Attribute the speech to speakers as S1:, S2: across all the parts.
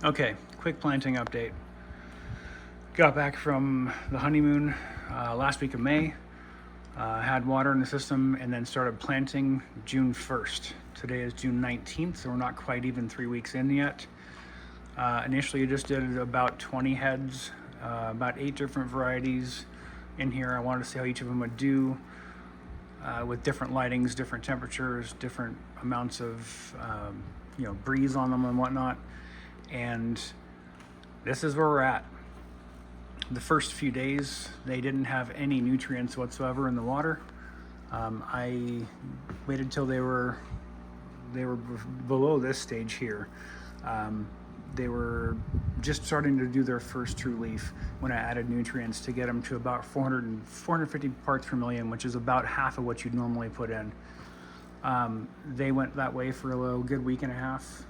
S1: Okay, quick planting update. Got back from the honeymoon last week of May, had water in the system, and then started planting June 1st. Today is June 19th, so we're not quite even 3 weeks in yet. Initially, I just did about 20 heads, about 8 different varieties in here. I wanted to see how each of them would do with different lightings, different temperatures, different amounts of breeze on them and whatnot. And this is where we're at. The first few days, they didn't have any nutrients whatsoever in the water. I waited till they were below this stage here. They were just starting to do their first true leaf when I added nutrients to get them to about 450 parts per million, which is about half of what you'd normally put in. They went that way for a good week and a half,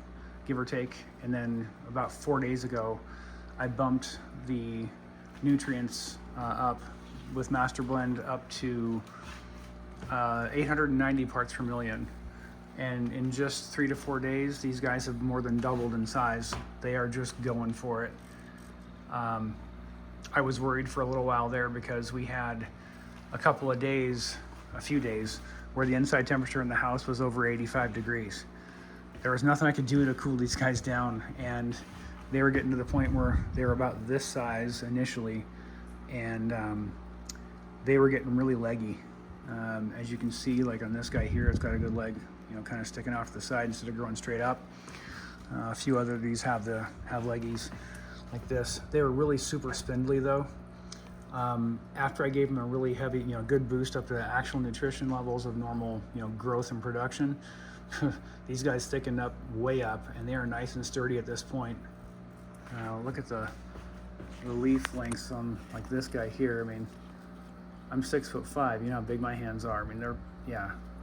S1: give or take, and then about 4 days ago, I bumped the nutrients up with Master Blend up to 890 parts per million. And in just 3 to 4 days, these guys have more than doubled in size. They are just going for it. I was worried for a little while there because we had a few days, where the inside temperature in the house was over 85 degrees. There was nothing I could do to cool these guys down, and they were getting to the point where they were about this size initially, and they were getting really leggy. As you can see, like on this guy here, it's got a good leg, kind of sticking off to the side instead of growing straight up. A few other of these have leggies like this. They were really super spindly though. After I gave them a really heavy, good boost up to the actual nutrition levels of normal, growth and production, these guys thickened up way up, and they are nice and sturdy at this point. Look at the leaf lengths on like this guy here. I mean, I'm 6'5". You know how big my hands are. I mean,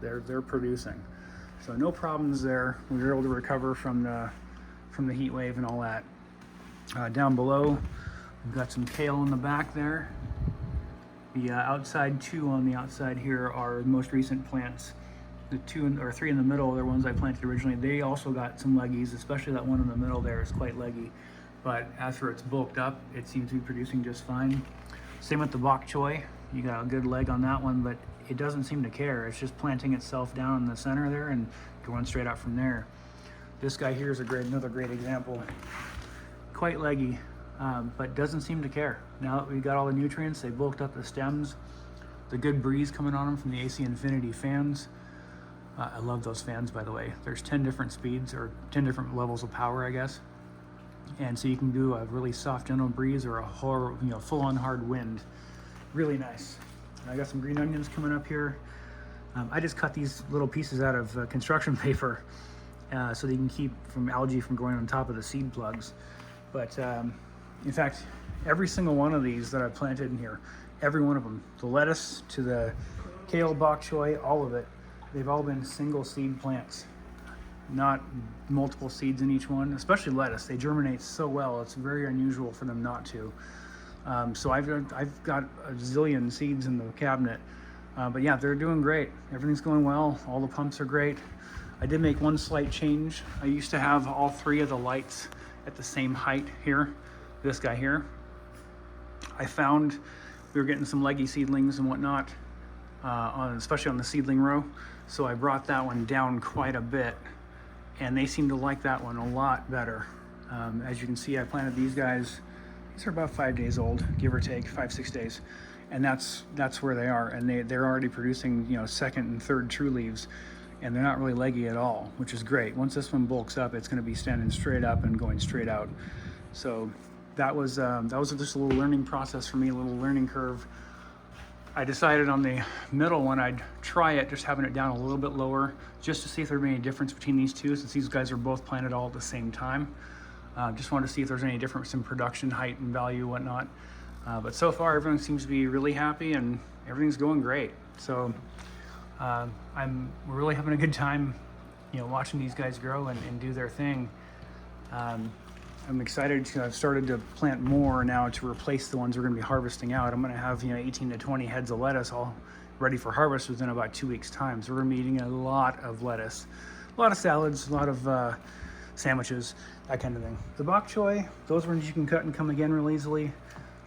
S1: they're producing. So no problems there. We were able to recover from the heat wave and all that. Down below, we've got some kale in the back there. The outside two on the outside here are the most recent plants. The 2 or 3 in the middle, they're ones I planted originally. They also got some leggies, especially that one in the middle there is quite leggy. But after it's bulked up, it seems to be producing just fine. Same with the bok choy. You got a good leg on that one, but it doesn't seem to care. It's just planting itself down in the center there and going straight out from there. This guy here is another great example. Quite leggy, but doesn't seem to care. Now that we got all the nutrients, they bulked up the stems. The good breeze coming on them from the AC Infinity fans. I love those fans, by the way. There's 10 different speeds, or 10 different levels of power, I guess. And so you can do a really soft, gentle breeze or a full-on hard wind. Really nice. I got some green onions coming up here. I just cut these little pieces out of construction paper so they can keep algae from growing on top of the seed plugs. But in fact, every single one of these that I planted in here, every one of them, the lettuce to the kale, bok choy, all of it, they've all been single seed plants, not multiple seeds in each one. Especially lettuce, they germinate so well. It's very unusual for them not to. So I've got a zillion seeds in the cabinet, but yeah, they're doing great. Everything's going well. All the pumps are great. I did make one slight change. I used to have all 3 of the lights at the same height here. This guy here. I found we were getting some leggy seedlings and whatnot, especially on the seedling row. So I brought that one down quite a bit, and they seem to like that one a lot better. As you can see, I planted these guys. These are about 5 days old, give or take, 5-6 days, and that's where they are. And they're already producing, second and third true leaves, and they're not really leggy at all, which is great. Once this one bulks up, it's going to be standing straight up and going straight out. So that was just a little learning process for me, a little learning curve. I decided on the middle one I'd try it, just having it down a little bit lower, just to see if there'd be any difference between these two, since these guys are both planted all at the same time. Just wanted to see if there's any difference in production height and value, whatnot. But so far, everyone seems to be really happy and everything's going great. So we're really having a good time, watching these guys grow and do their thing. I'm excited to have started to plant more now to replace the ones we're going to be harvesting out. I'm going to have 18 to 20 heads of lettuce all ready for harvest within about 2 weeks time. So we're going to be eating a lot of lettuce, a lot of salads, a lot of sandwiches, that kind of thing. The bok choy, those ones you can cut and come again real easily.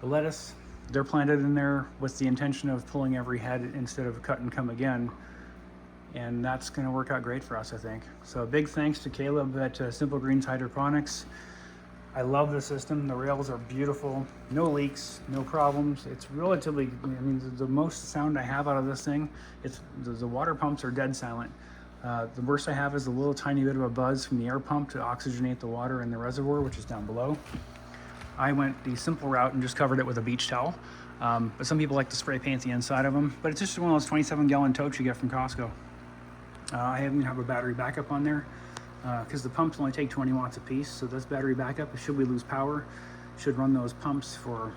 S1: The lettuce, they're planted in there with the intention of pulling every head instead of cut and come again. And that's going to work out great for us, I think. So a big thanks to Caleb at Simple Greens Hydroponics. I love the system. The rails are beautiful. No leaks, no problems. It's relatively, I mean, the most sound I have out of this thing, the water pumps are dead silent. The worst I have is a little tiny bit of a buzz from the air pump to oxygenate the water in the reservoir, which is down below. I went the simple route and just covered it with a beach towel. But some people like to spray paint the inside of them. But it's just one of those 27-gallon totes you get from Costco. I even have a battery backup on there because the pumps only take 20 watts a piece. So this battery backup, should we lose power, should run those pumps for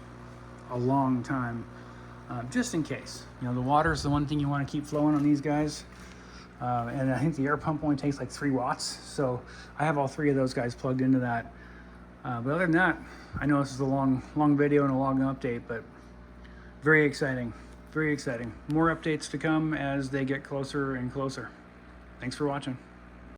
S1: a long time, just in case. You know, the water is the one thing you want to keep flowing on these guys. And I think the air pump only takes like 3 watts. So I have all 3 of those guys plugged into that. But other than that, I know this is a long video and a long update, but very exciting, very exciting. More updates to come as they get closer and closer. Thanks for watching.